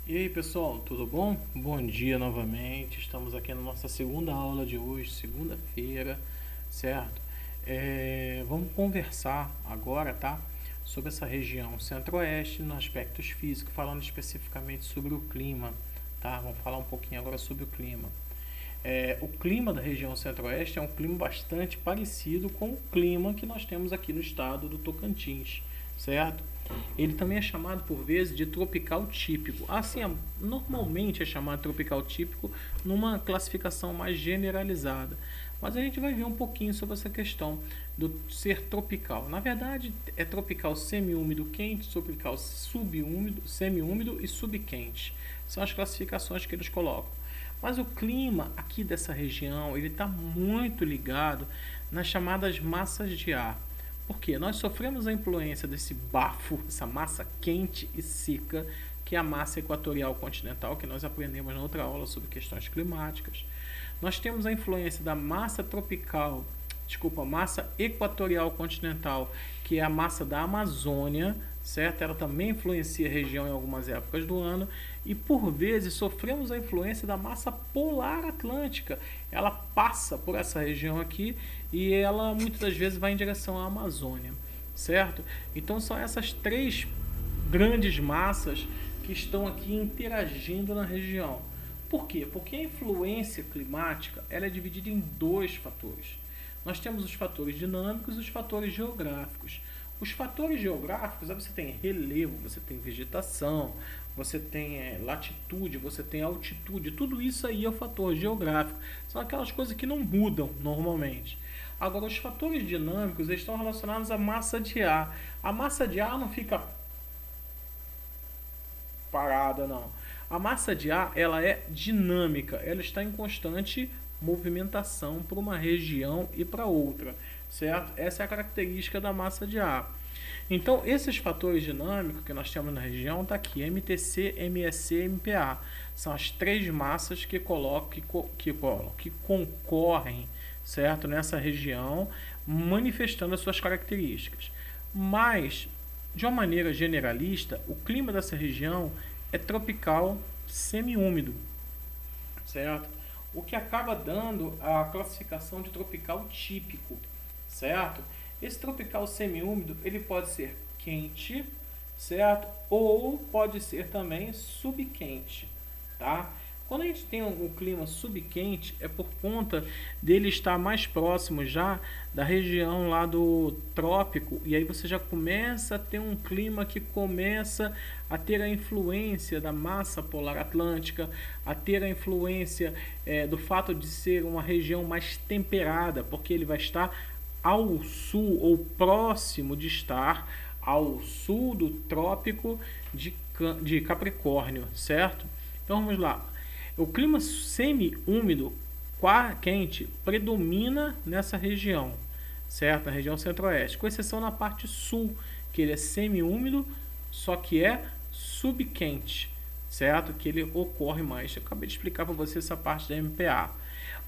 E aí pessoal, tudo bom? Bom dia novamente. Estamos aqui na nossa segunda aula de hoje, segunda-feira, certo? Vamos conversar agora, tá? Sobre essa região centro-oeste, nos aspectos físicos, falando especificamente sobre o clima, tá? Vamos falar um pouquinho agora sobre o clima. O clima da região centro-oeste é um clima bastante parecido com o clima que nós temos aqui no estado do Tocantins, certo? Ele também é chamado por vezes de tropical típico. Assim, normalmente é chamado de tropical típico numa classificação mais generalizada. Mas a gente vai ver um pouquinho sobre essa questão do ser tropical. Na verdade, é tropical semi-úmido quente, tropical subúmido, semi-úmido e subquente. São as classificações que eles colocam. Mas o clima aqui dessa região ele está muito ligado nas chamadas massas de ar. Porque nós sofremos a influência desse bafo, essa massa quente e seca, que é a massa equatorial continental, que nós aprendemos na outra aula sobre questões climáticas. Nós temos a influência da massa tropical, massa equatorial continental, que é a massa da Amazônia, certo? Ela também influencia a região em algumas épocas do ano e por vezes sofremos a influência da massa polar atlântica. Ela passa por essa região aqui e ela muitas das vezes vai em direção à Amazônia, certo? Então são essas três grandes massas que estão aqui interagindo na região. Por quê? Porque a influência climática ela é dividida em dois fatores. Nós temos os fatores dinâmicos e os fatores geográficos. Os fatores geográficos, você tem relevo, você tem vegetação, você tem latitude, você tem altitude, tudo isso aí é o fator geográfico. São aquelas coisas que não mudam normalmente. Agora, os fatores dinâmicos eles estão relacionados à massa de ar. A massa de ar não fica parada, não. A massa de ar ela é dinâmica, ela está em constante movimentação para uma região e para outra, certo? Essa é a característica da massa de ar. Então, esses fatores dinâmicos que nós temos na região está aqui, MTC, MEC e MPA. São as três massas que concorrem, certo? Nessa região, manifestando as suas características. Mas, de uma maneira generalista, o clima dessa região é tropical semiúmido, certo? O que acaba dando a classificação de tropical típico, certo? Esse tropical semiúmido ele pode ser quente, certo? Ou pode ser também subquente, tá? Quando a gente tem um clima subquente é por conta dele estar mais próximo já da região lá do trópico e aí você já começa a ter um clima que começa a ter a influência da massa polar atlântica, a ter a influência do fato de ser uma região mais temperada, porque ele vai estar ao sul ou próximo de estar ao sul do trópico de Capricórnio, certo? Então vamos lá. O clima semi-úmido quente predomina nessa região, certo? Na região centro-oeste, com exceção na parte sul, que ele é semi-úmido, só que é subquente, certo? Que ele ocorre mais. Eu acabei de explicar para você essa parte da MPA.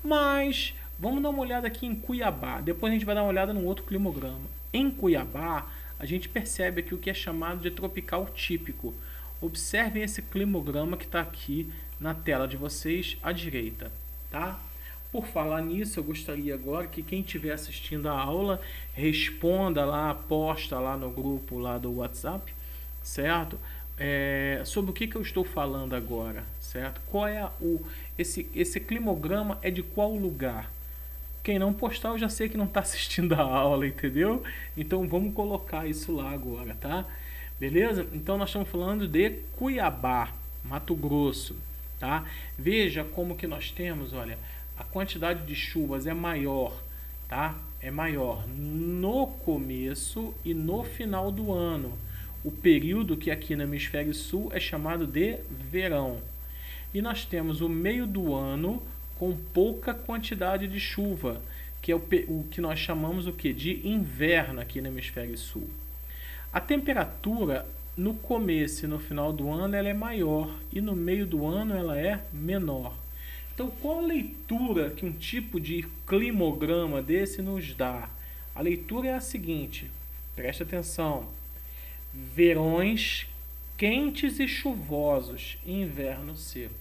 Mas vamos dar uma olhada aqui em Cuiabá. Depois a gente vai dar uma olhada no outro climograma. Em Cuiabá, a gente percebe aqui o que é chamado de tropical típico. Observem esse climograma que está aqui na tela de vocês à direita, tá? Por falar nisso, eu gostaria agora que quem estiver assistindo a aula responda lá, posta lá no grupo lá do WhatsApp, certo? Sobre o que eu estou falando agora, certo? Qual é esse climograma é de qual lugar? Quem não postar, eu já sei que não está assistindo a aula, entendeu? Então vamos colocar isso lá agora, tá? Beleza? Então nós estamos falando de Cuiabá, Mato Grosso, tá? Veja como que nós temos, olha, a quantidade de chuvas é maior, tá? É maior no começo e no final do ano. O período que aqui no hemisfério sul é chamado de verão. E nós temos o meio do ano com pouca quantidade de chuva, que é o que nós chamamos o que? De inverno aqui no hemisfério sul. A temperatura no começo e no final do ano ela é maior e no meio do ano ela é menor. Então, qual a leitura que um tipo de climograma desse nos dá? A leitura é a seguinte, preste atenção: verões quentes e chuvosos e inverno seco,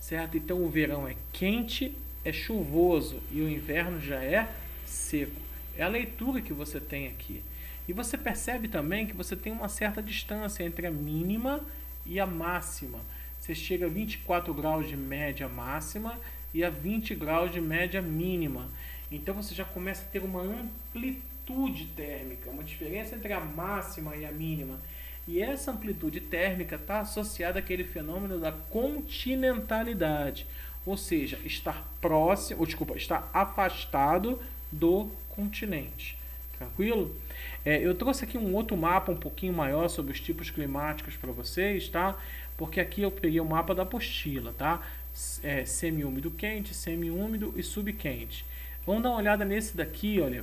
certo? Então o verão é quente, é chuvoso e o inverno já é seco. É a leitura que você tem aqui. E você percebe também que você tem uma certa distância entre a mínima e a máxima. Você chega a 24 graus de média máxima e a 20 graus de média mínima. Então você já começa a ter uma amplitude térmica, uma diferença entre a máxima e a mínima. E essa amplitude térmica está associada àquele fenômeno da continentalidade, ou seja, estar próximo, estar afastado do continente. Tranquilo? Eu trouxe aqui um outro mapa um pouquinho maior sobre os tipos climáticos para vocês, tá? Porque aqui eu peguei o mapa da apostila, tá? Semi-úmido quente, semi-úmido e subquente. Vamos dar uma olhada nesse daqui, olha,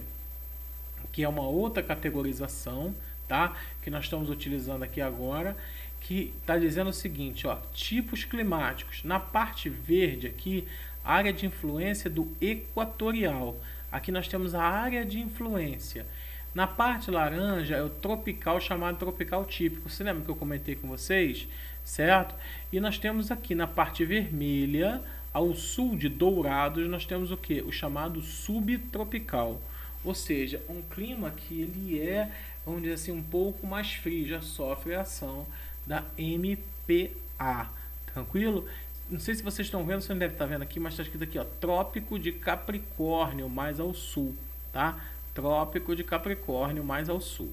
que é uma outra categorização, tá? Que nós estamos utilizando aqui agora, que está dizendo o seguinte, ó, tipos climáticos. Na parte verde aqui, área de influência do equatorial. Aqui nós temos a área de influência. Na parte laranja é o tropical, chamado tropical típico. Você lembra que eu comentei com vocês? Certo? E nós temos aqui na parte vermelha, ao sul de Dourados, nós temos o que? O chamado subtropical. Ou seja, um clima que ele é, vamos dizer assim, um pouco mais frio, já sofre a ação da MPA. Tranquilo? Não sei se vocês estão vendo, você não deve estar vendo aqui, mas está escrito aqui, ó, Trópico de Capricórnio, mais ao sul, tá? Trópico de Capricórnio, mais ao sul.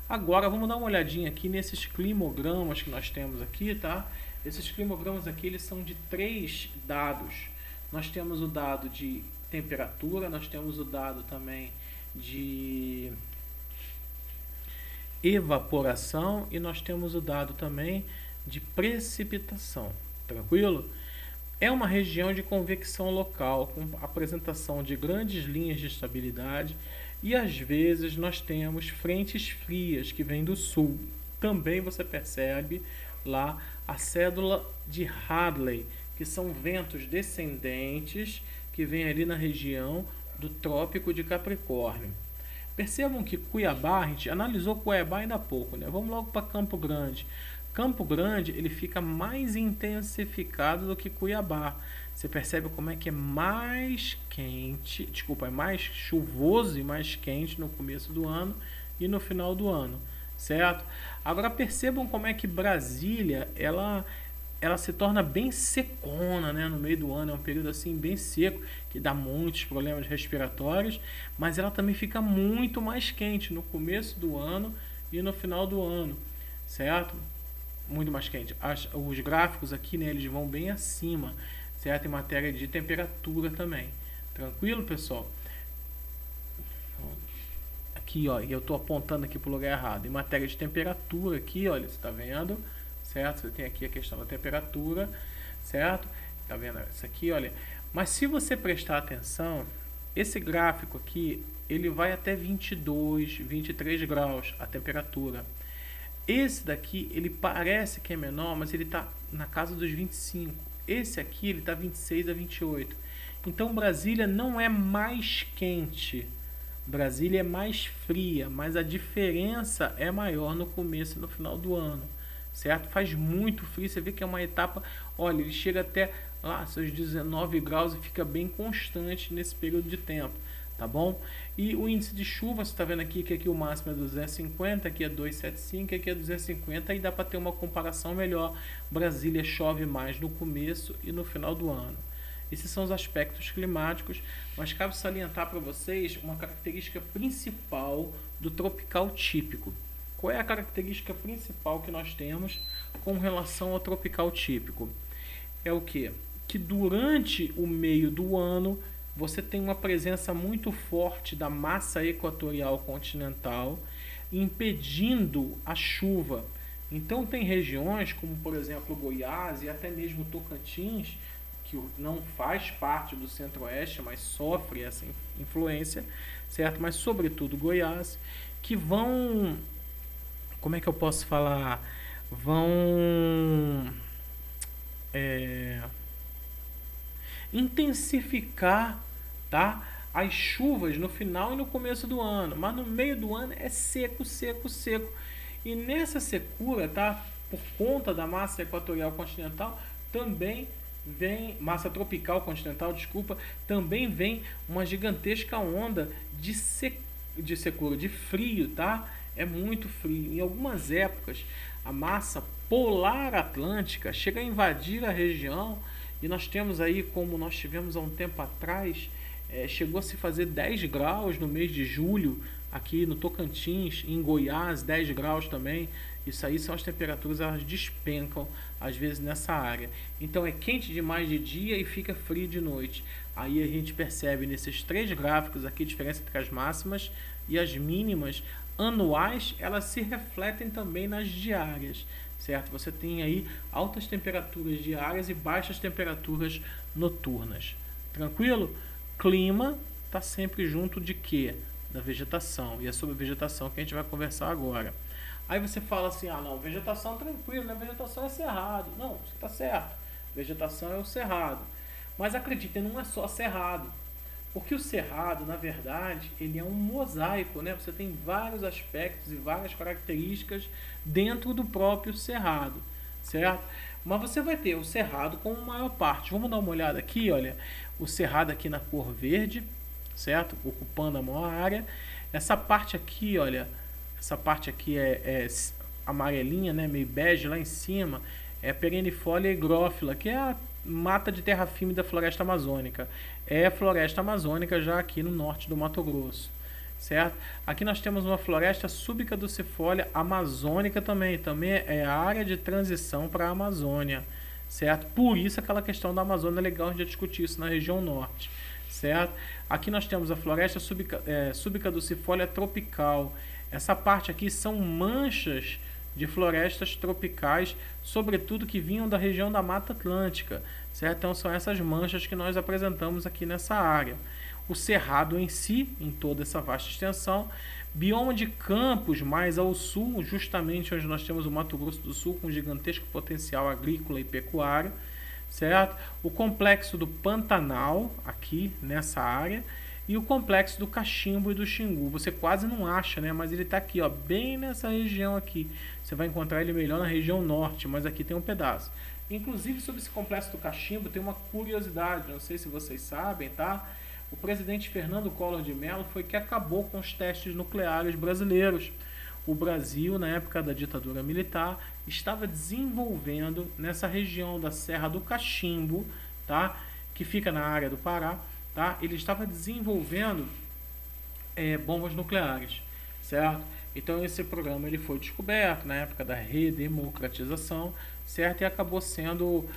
Agora, vamos dar uma olhadinha aqui nesses climogramas que nós temos aqui, tá? Esses climogramas aqui, eles são de 3 dados. Nós temos o dado de temperatura, nós temos o dado também de evaporação e nós temos o dado também de precipitação. Tranquilo? É uma região de convecção local, com apresentação de grandes linhas de estabilidade e às vezes nós temos frentes frias que vêm do sul. Também você percebe lá a cédula de Hadley, que são ventos descendentes que vêm ali na região do Trópico de Capricórnio. Percebam que Cuiabá, a gente analisou Cuiabá ainda há pouco, né? Vamos logo para Campo Grande. Campo Grande ele fica mais intensificado do que Cuiabá. Você percebe como é que é mais quente, é mais chuvoso e mais quente no começo do ano e no final do ano, certo? Agora percebam como é que Brasília ela se torna bem secona, né? No meio do ano, é um período assim bem seco, que dá muitos problemas respiratórios, mas ela também fica muito mais quente no começo do ano e no final do ano, certo? Muito mais quente. Os gráficos aqui, né, eles vão bem acima, certo? Em matéria de temperatura também. Tranquilo, pessoal? Aqui, ó, eu estou apontando aqui para o lugar errado. Em matéria de temperatura aqui, olha, você está vendo? Certo? Você tem aqui a questão da temperatura, certo? Tá vendo isso aqui, olha. Mas se você prestar atenção, esse gráfico aqui, ele vai até 22, 23 graus a temperatura. Esse daqui, ele parece que é menor, mas ele está na casa dos 25. Esse aqui, ele está 26 a 28. Então, Brasília não é mais quente. Brasília é mais fria, mas a diferença é maior no começo e no final do ano. Certo? Faz muito frio, você vê que é uma etapa, olha, ele chega até lá seus 19 graus e fica bem constante nesse período de tempo, tá bom? E o índice de chuva, você está vendo aqui que aqui o máximo é 250, aqui é 275, aqui é 250, aí dá para ter uma comparação melhor. Brasília chove mais no começo e no final do ano. Esses são os aspectos climáticos, mas cabe salientar para vocês uma característica principal do tropical típico. Qual é a característica principal que nós temos com relação ao tropical típico? É o quê? Que durante o meio do ano você tem uma presença muito forte da massa equatorial continental impedindo a chuva. Então tem regiões como, por exemplo, Goiás e até mesmo Tocantins, que não faz parte do centro-oeste, mas sofre essa influência, certo? Mas sobretudo Goiás, que vão... Como é que eu posso falar? Vão intensificar, tá? As chuvas no final e no começo do ano, mas no meio do ano é seco, seco, seco. E nessa secura, tá? por conta da massa equatorial continental, também vem, massa tropical continental, desculpa, também vem uma gigantesca onda de secura, de frio, tá? É muito frio. Em algumas épocas, a massa polar atlântica chega a invadir a região e nós temos aí, como nós tivemos há um tempo atrás, chegou a se fazer 10 graus no mês de julho, aqui no Tocantins, em Goiás, 10 graus também. Isso aí são as temperaturas, elas despencam às vezes nessa área. Então é quente demais de dia e fica frio de noite. Aí a gente percebe nesses três gráficos aqui a diferença entre as máximas e as mínimas anuais, elas se refletem também nas diárias, certo? Você tem aí altas temperaturas diárias e baixas temperaturas noturnas. Tranquilo? Clima está sempre junto de quê? Da vegetação. E é sobre a vegetação que a gente vai conversar agora. Aí você fala assim, ah não, vegetação tranquilo, né? Vegetação é cerrado. Não, você está certo. Vegetação é o cerrado. Mas acreditem, não é só cerrado. Porque o cerrado, na verdade, ele é um mosaico, né? Você tem vários aspectos e várias características dentro do próprio cerrado, certo? Mas você vai ter o cerrado como maior parte. Vamos dar uma olhada aqui, olha. O cerrado aqui na cor verde, certo? Ocupando a maior área. Essa parte aqui, olha, essa parte aqui é amarelinha, né? Meio bege lá em cima. É perennifolia higrófila, que é a mata de terra firme da floresta amazônica. É floresta amazônica já aqui no norte do Mato Grosso, certo? Aqui nós temos uma floresta subcaducifólia amazônica também é a área de transição para a Amazônia, certo? Por isso aquela questão da Amazônia é legal a gente discutir isso na região norte, certo? Aqui nós temos a floresta subcaducifólia tropical. Essa parte aqui são manchas de florestas tropicais, sobretudo que vinham da região da Mata Atlântica, certo? Então são essas manchas que nós apresentamos aqui nessa área. O cerrado em si, em toda essa vasta extensão, bioma de campos mais ao sul, justamente onde nós temos o Mato Grosso do Sul com gigantesco potencial agrícola e pecuário, certo? O complexo do Pantanal, aqui nessa área, e o complexo do Cachimbo e do Xingu. Você quase não acha, né? Mas ele está aqui, ó, bem nessa região aqui. Você vai encontrar ele melhor na região norte, mas aqui tem um pedaço. Inclusive, sobre esse complexo do Cachimbo, tem uma curiosidade, não sei se vocês sabem, tá? O presidente Fernando Collor de Mello foi que acabou com os testes nucleares brasileiros. O Brasil, na época da ditadura militar, estava desenvolvendo nessa região da Serra do Cachimbo, tá? Que fica na área do Pará, tá? Ele estava desenvolvendo bombas nucleares, certo? Então esse programa ele foi descoberto na época da redemocratização, certo? E acabou sendo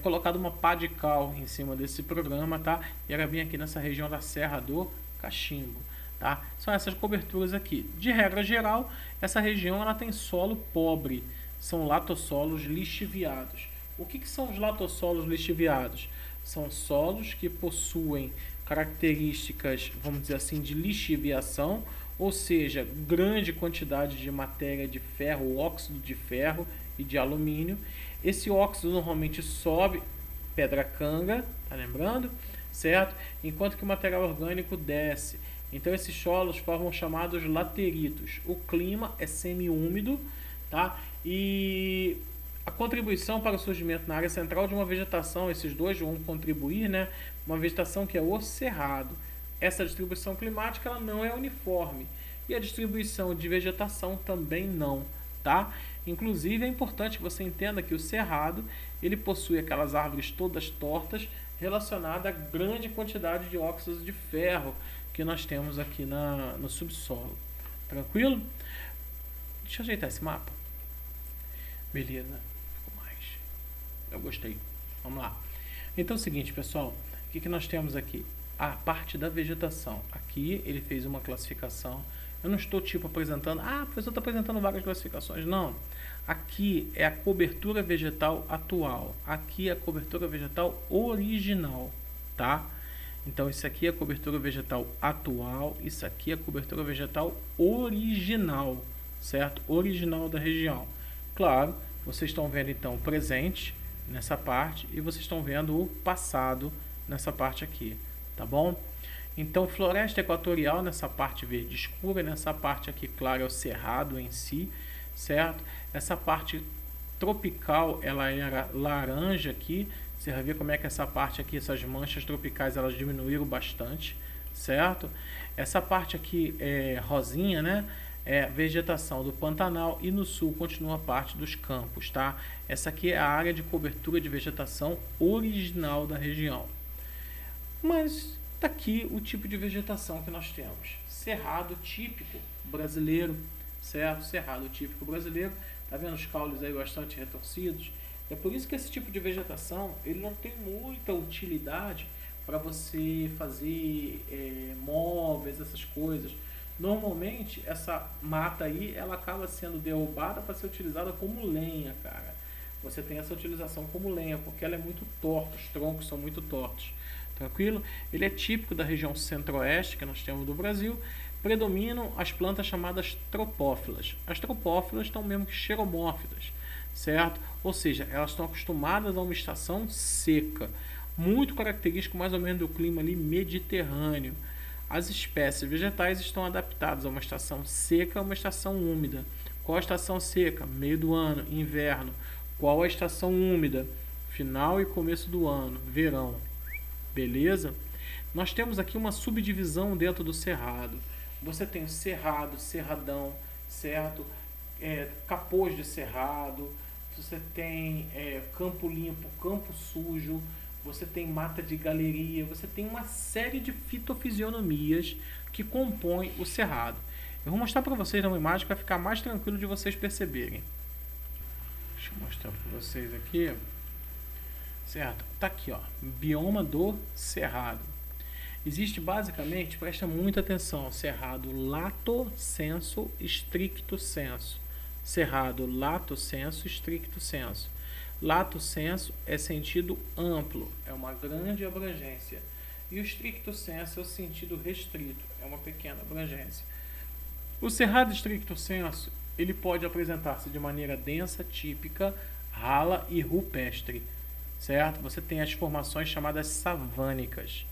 colocado uma pá de cal em cima desse programa, tá? E era bem aqui nessa região da Serra do Cachimbo, tá? São essas coberturas aqui. De regra geral, essa região ela tem solo pobre, são latossolos lixiviados. O que são os latossolos lixiviados? São solos que possuem características, vamos dizer assim, de lixiviação, ou seja, grande quantidade de matéria de ferro, óxido de ferro e de alumínio. Esse óxido normalmente sobe, pedra canga, tá lembrando? Certo? Enquanto que o material orgânico desce. Então esses solos formam chamados lateritos. O clima é semiúmido, tá? E a contribuição para o surgimento na área central de uma vegetação, esses dois vão contribuir, né? Uma vegetação que é o cerrado. Essa distribuição climática ela não é uniforme e a distribuição de vegetação também não, tá? Inclusive é importante que você entenda que o cerrado ele possui aquelas árvores todas tortas relacionadas à grande quantidade de óxidos de ferro que nós temos aqui no subsolo. Tranquilo? Deixa eu ajeitar esse mapa. Beleza. Eu gostei. Vamos lá. Então é o seguinte, pessoal. O que nós temos aqui? A parte da vegetação. Aqui ele fez uma classificação. Eu não estou tipo apresentando... Ah, o professor está apresentando várias classificações. Não. Aqui é a cobertura vegetal atual. Aqui é a cobertura vegetal original. Tá? Então isso aqui é a cobertura vegetal atual. Isso aqui é a cobertura vegetal original. Certo? Original da região. Claro, vocês estão vendo então o presente nessa parte e vocês estão vendo o passado nessa parte aqui, tá bom? Então floresta equatorial nessa parte verde escura, nessa parte aqui clara é o cerrado em si, certo? Essa parte tropical ela era laranja aqui. Você vai ver como é que essa parte aqui, essas manchas tropicais, elas diminuíram bastante, certo? Essa parte aqui é rosinha, né? É vegetação do Pantanal, e no sul continua a parte dos campos, tá? Essa aqui é a área de cobertura de vegetação original da região. Mas tá aqui o tipo de vegetação que nós temos. Cerrado típico brasileiro, certo? Cerrado típico brasileiro. Tá vendo os caules aí bastante retorcidos? É por isso que esse tipo de vegetação ele não tem muita utilidade para você fazer móveis, essas coisas. Normalmente essa mata aí ela acaba sendo derrubada para ser utilizada como lenha, cara. Você tem essa utilização como lenha porque ela é muito torta, os troncos são muito tortos. Tranquilo? Ele é típico da região centro-oeste que nós temos do Brasil. Predominam as plantas chamadas tropófilas. As tropófilas estão mesmo que xeromórfidas, certo? Ou seja, elas estão acostumadas a uma estação seca, muito característico mais ou menos do clima ali mediterrâneo. As espécies vegetais estão adaptadas a uma estação seca, a uma estação úmida. Qual a estação seca? Meio do ano, inverno. Qual a estação úmida? Final e começo do ano, verão. Beleza? Nós temos aqui uma subdivisão dentro do cerrado. Você tem o cerrado, cerradão, certo? Capôs de cerrado. Você tem campo limpo, campo sujo. Você tem mata de galeria. Você tem uma série de fitofisionomias que compõem o cerrado. Eu vou mostrar para vocês uma imagem que vai ficar mais tranquilo de vocês perceberem. Deixa eu mostrar para vocês aqui. Certo? Tá aqui, ó, bioma do cerrado. Existe basicamente, presta muita atenção, cerrado lato sensu, stricto sensu. Cerrado lato sensu, stricto sensu. Lato sensu é sentido amplo, é uma grande abrangência. E o stricto sensu é o sentido restrito, é uma pequena abrangência. O cerrado stricto sensu, ele pode apresentar-se de maneira densa, típica, rala e rupestre. Certo? Você tem as formações chamadas savânicas.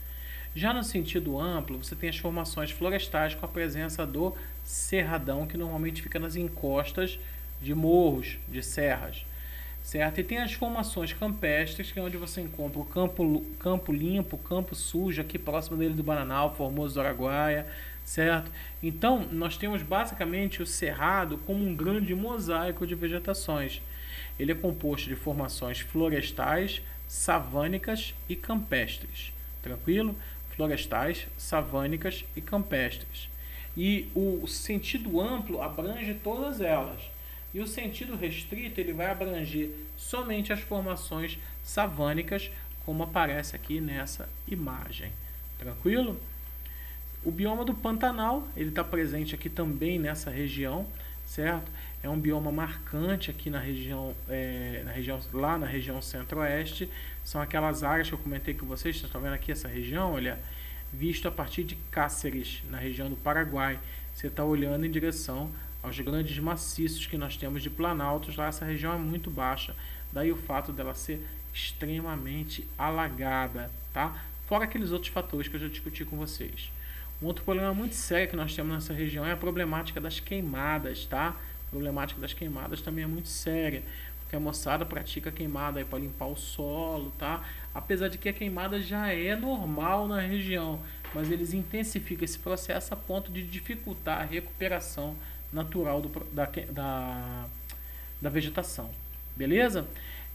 Já no sentido amplo, você tem as formações florestais com a presença do cerradão, que normalmente fica nas encostas de morros, de serras. Certo? E tem as formações campestres, que é onde você encontra o campo limpo, campo sujo, aqui próximo dele do Bananal, Formoso do Araguaia. Certo? Então, nós temos basicamente o cerrado como um grande mosaico de vegetações. Ele é composto de formações florestais, savânicas e campestres. Tranquilo? Florestais, savânicas e campestres. E o sentido amplo abrange todas elas. E o sentido restrito ele vai abranger somente as formações savânicas, como aparece aqui nessa imagem. Tranquilo? O bioma do Pantanal, ele está presente aqui também nessa região, certo? É um bioma marcante aqui na região, lá na região centro-oeste. São aquelas áreas que eu comentei com vocês. Vocês estão vendo aqui essa região, olha, visto a partir de Cáceres, na região do Paraguai. Você está olhando em direção aos grandes maciços que nós temos de planaltos. Lá essa região é muito baixa, daí o fato dela ser extremamente alagada, tá? Fora aqueles outros fatores que eu já discuti com vocês. Um outro problema muito sério que nós temos nessa região é a problemática das queimadas, tá? A problemática das queimadas também é muito séria, porque a moçada pratica queimada para limpar o solo, tá? Apesar de que a queimada já é normal na região, mas eles intensificam esse processo a ponto de dificultar a recuperação natural da vegetação. Beleza?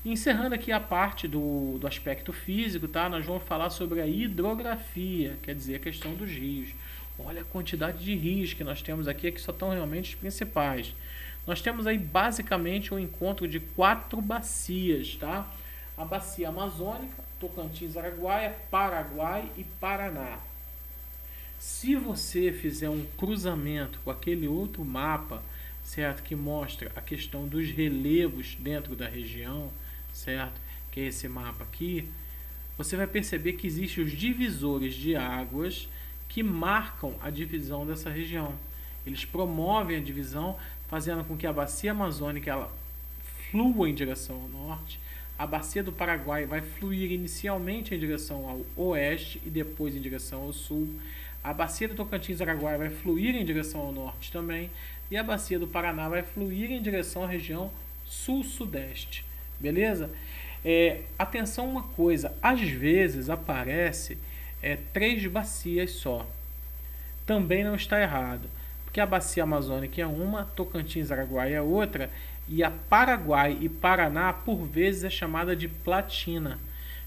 Encerrando aqui a parte do aspecto físico, tá? Nós vamos falar sobre a hidrografia, quer dizer, a questão dos rios. Olha a quantidade de rios que nós temos aqui, que só estão realmente os principais. Nós temos aí basicamente um encontro de 4 bacias, tá? A bacia amazônica, Tocantins, Araguaia, Paraguai e Paraná. Se você fizer um cruzamento com aquele outro mapa, certo, que mostra a questão dos relevos dentro da região, certo, que é esse mapa aqui, você vai perceber que existem os divisores de águas que marcam a divisão dessa região. Eles promovem a divisão, fazendo com que a bacia amazônica ela flua em direção ao norte. A bacia do Paraguai vai fluir inicialmente em direção ao oeste e depois em direção ao sul. A bacia do Tocantins-Araguaia vai fluir em direção ao norte também. E a bacia do Paraná vai fluir em direção à região sul-sudeste, beleza? Atenção uma coisa, às vezes aparece 3 bacias só. Também não está errado, porque a bacia amazônica é uma, Tocantins-Araguaia é outra, e a Paraguai e Paraná por vezes é chamada de platina.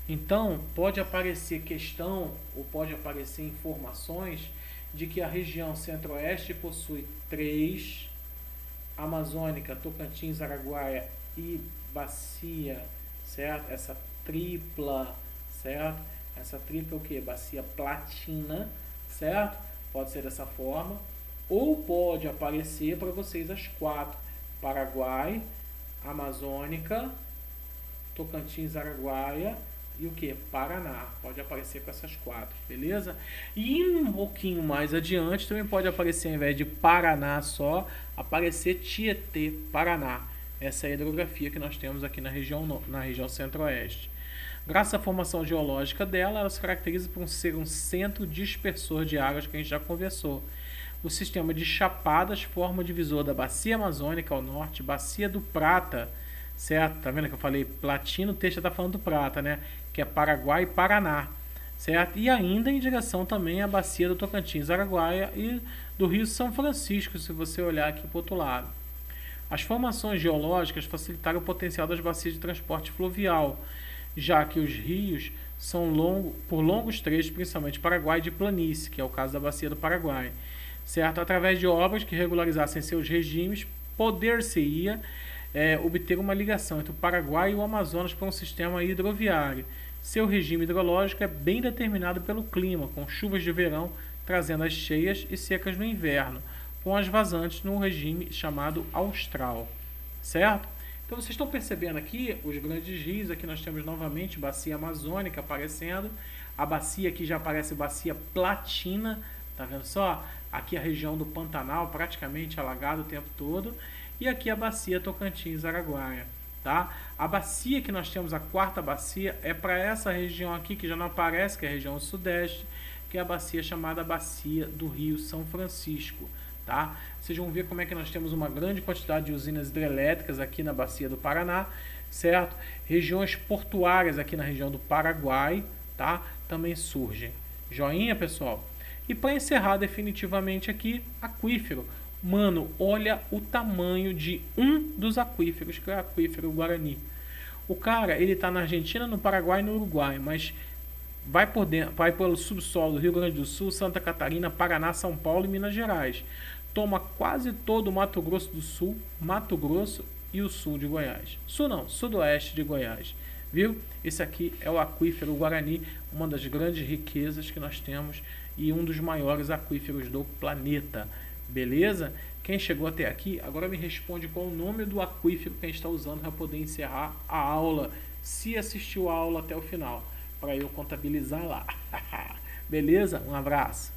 Então pode aparecer questão ou pode aparecer informações de que a região centro-oeste possui 3, Amazônica, Tocantins, Araguaia e bacia, certo? Essa tripla, certo? Essa tripla é o que? Bacia platina, certo? Pode ser dessa forma. Ou pode aparecer para vocês as 4, Paraguai, Amazônica, Tocantins, Araguaia e o que? Paraná. Pode aparecer com essas 4, beleza? E um pouquinho mais adiante também pode aparecer, ao invés de Paraná só, aparecer Tietê, Paraná. Essa é a hidrografia que nós temos aqui na região centro-oeste. Graças à formação geológica dela, ela se caracteriza por ser um centro dispersor de águas que a gente já conversou. O sistema de chapadas forma o divisor da Bacia Amazônica ao norte, Bacia do Prata, certo? Tá vendo que eu falei platino, o texto está falando do Prata, né? Que é Paraguai e Paraná, certo? E ainda em direção também à Bacia do Tocantins, Araguaia e do Rio São Francisco, se você olhar aqui para o outro lado. As formações geológicas facilitaram o potencial das bacias de transporte fluvial, já que os rios são por longos trechos, principalmente Paraguai de planície, que é o caso da Bacia do Paraguai, certo? Através de obras que regularizassem seus regimes, poder-se-ia obter uma ligação entre o Paraguai e o Amazonas por um sistema hidroviário. Seu regime hidrológico é bem determinado pelo clima, com chuvas de verão trazendo as cheias e secas no inverno, com as vazantes no regime chamado austral, certo? Então vocês estão percebendo aqui os grandes rios. Aqui nós temos novamente Bacia Amazônica aparecendo, a bacia aqui já aparece Bacia Platina, tá vendo só? Aqui a região do Pantanal praticamente alagada o tempo todo, e aqui a Bacia Tocantins-Araguaia, tá? A bacia que nós temos, a 4ª bacia, é para essa região aqui que já não aparece, que é a região sudeste, que é a bacia chamada Bacia do Rio São Francisco, tá? Vocês vão ver como é que nós temos uma grande quantidade de usinas hidrelétricas aqui na Bacia do Paraná, certo? Regiões portuárias aqui na região do Paraguai, tá? Também surgem. Joinha, pessoal? E para encerrar definitivamente aqui, aquífero. Mano, olha o tamanho de um dos aquíferos, que é o aquífero Guarani. O cara, ele tá na Argentina, no Paraguai e no Uruguai, mas vai pelo subsolo do Rio Grande do Sul, Santa Catarina, Paraná, São Paulo e Minas Gerais. Toma quase todo o Mato Grosso do Sul, Mato Grosso e o sul de Goiás. Sul não, sudoeste de Goiás. Viu? Esse aqui é o aquífero Guarani, uma das grandes riquezas que nós temos e um dos maiores aquíferos do planeta. Beleza? Quem chegou até aqui, agora me responde qual o nome do aquífero que a gente está usando para poder encerrar a aula, se assistiu a aula até o final, para eu contabilizar lá. Beleza? Um abraço.